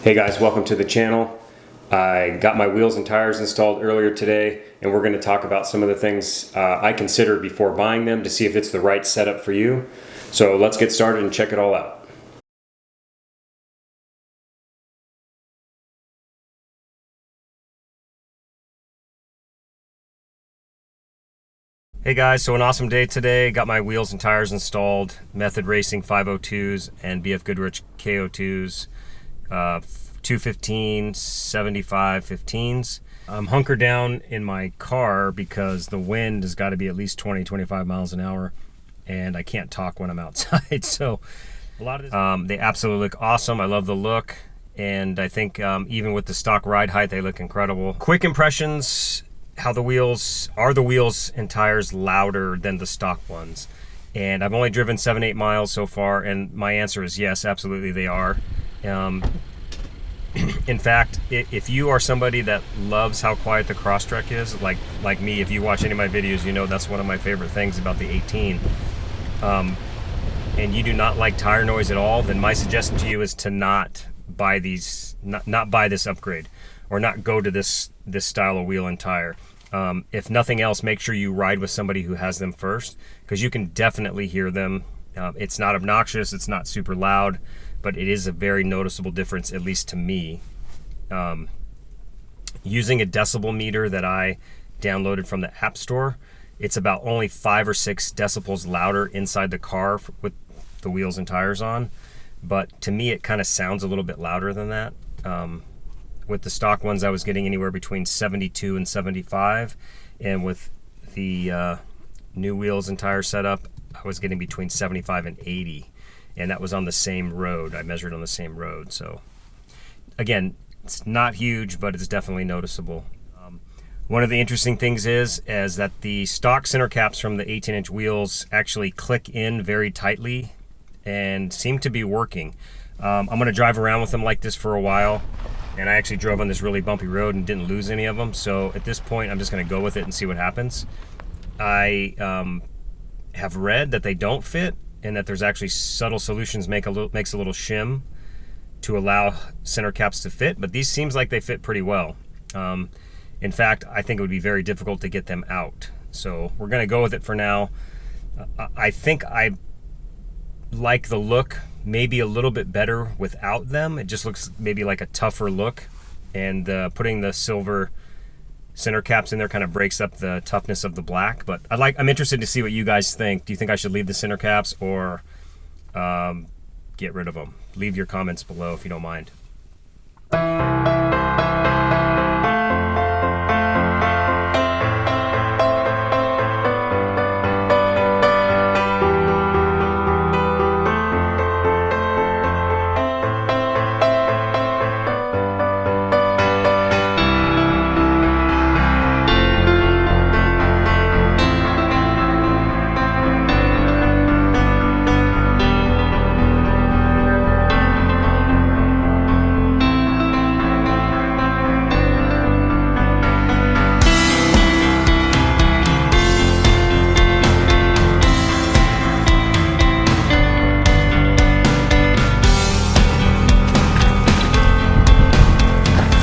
Hey guys, welcome to the channel. I got my wheels and tires installed earlier today, and we're going to talk about some of the things I considered before buying them to see if it's the right setup for you. So let's get started and check it all out. Hey guys, so an awesome day today. Got my wheels and tires installed. Method Racing 502's and BFG KO2's 215 75 15s. I'm hunkered down in my car because the wind has got to be at least 20-25 miles an hour, and I can't talk when I'm outside. So a lot of this, they absolutely look awesome. I love the look, and I think even with the stock ride height, they look incredible. Quick impressions: how the wheels and tires louder than the stock ones? And I've only driven 7-8 miles so far, and my answer is yes, absolutely they are. In fact, if you are somebody that loves how quiet the Crosstrek is, like me, if you watch any of my videos, you know that's one of my favorite things about the 18. And you do not like tire noise at all, then my suggestion to you is to not buy these, not buy this upgrade, or not go to this style of wheel and tire. If nothing else, make sure you ride with somebody who has them first, because you can definitely hear them. It's not obnoxious, it's not super loud, but it is a very noticeable difference, at least to me. Using a decibel meter that I downloaded from the App Store, it's about only 5 or 6 decibels louder inside the car with the wheels and tires on. But to me, it kind of sounds a little bit louder than that. With the stock ones, I was getting anywhere between 72 and 75. And with the new wheels and tire setup, I was getting between 75 and 80. And that was on the same road. I measured on the same road. So again, it's not huge, but it's definitely noticeable. One of the interesting things is that the stock center caps from the 18-inch wheels actually click in very tightly and seem to be working. I'm going to drive around with them like this for a while, and I actually drove on this really bumpy road and didn't lose any of them. So at this point, I'm just going to go with it and see what happens. I have read that they don't fit, and that there's actually subtle solutions makes a little shim to allow center caps to fit, but these seems like they fit pretty well. In fact, I think it would be very difficult to get them out. So we're gonna go with it for now. I think I like the look maybe a little bit better without them. It just looks maybe like a tougher look, and putting the silver center caps in there kind of breaks up the toughness of the black. But I'm interested to see what you guys think. Do you think I should leave the center caps or get rid of them? Leave your comments below if you don't mind.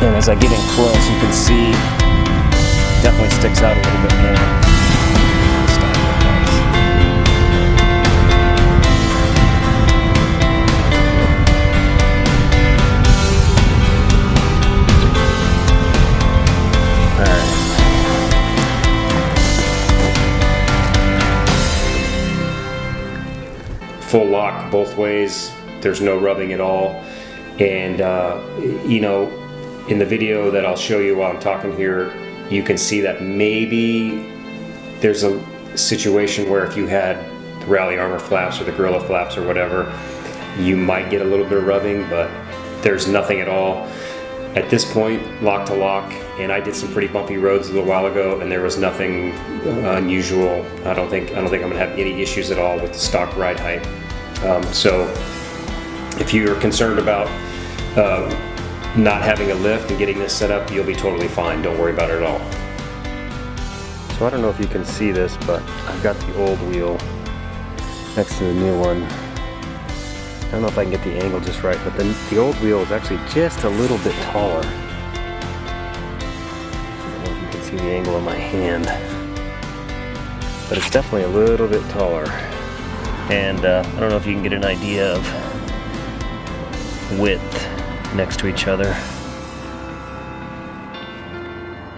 And as I get in close, you can see it definitely sticks out a little bit more. Alright. Full lock both ways. There's no rubbing at all. And you know, in the video that I'll show you while I'm talking here, you can see that maybe there's a situation where if you had the Rally Armor flaps or the Gorilla flaps or whatever, you might get a little bit of rubbing, but there's nothing at all. At this point, lock to lock, and I did some pretty bumpy roads a little while ago, and there was nothing unusual. I don't think I'm gonna have any issues at all with the stock ride height. So if you're concerned about not having a lift and getting this set up, you'll be totally fine. Don't worry about it at all. So I don't know if you can see this, but I've got the old wheel next to the new one. don't know if I can get the angle just right, but the old wheel is actually just a little bit taller. I don't know if you can see the angle of my hand, but it's definitely a little bit taller. And I don't know if you can get an idea of width next to each other.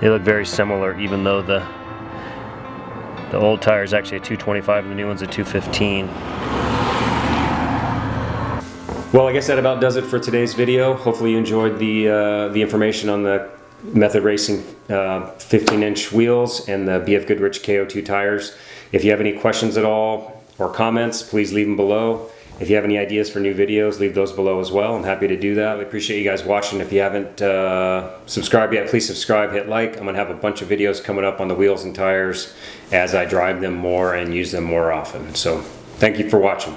They look very similar, even though the old tire is actually a 225 and the new one's a 215. Well, I guess that about does it for today's video. Hopefully you enjoyed the information on the Method Racing 15-inch wheels and the BF Goodrich KO2 tires. If you have any questions at all or comments, please leave them below. If you have any ideas for new videos, leave those below as well. I'm happy to do that. I appreciate you guys watching. If you haven't subscribed yet, please subscribe, hit like. I'm going to have a bunch of videos coming up on the wheels and tires as I drive them more and use them more often. So thank you for watching.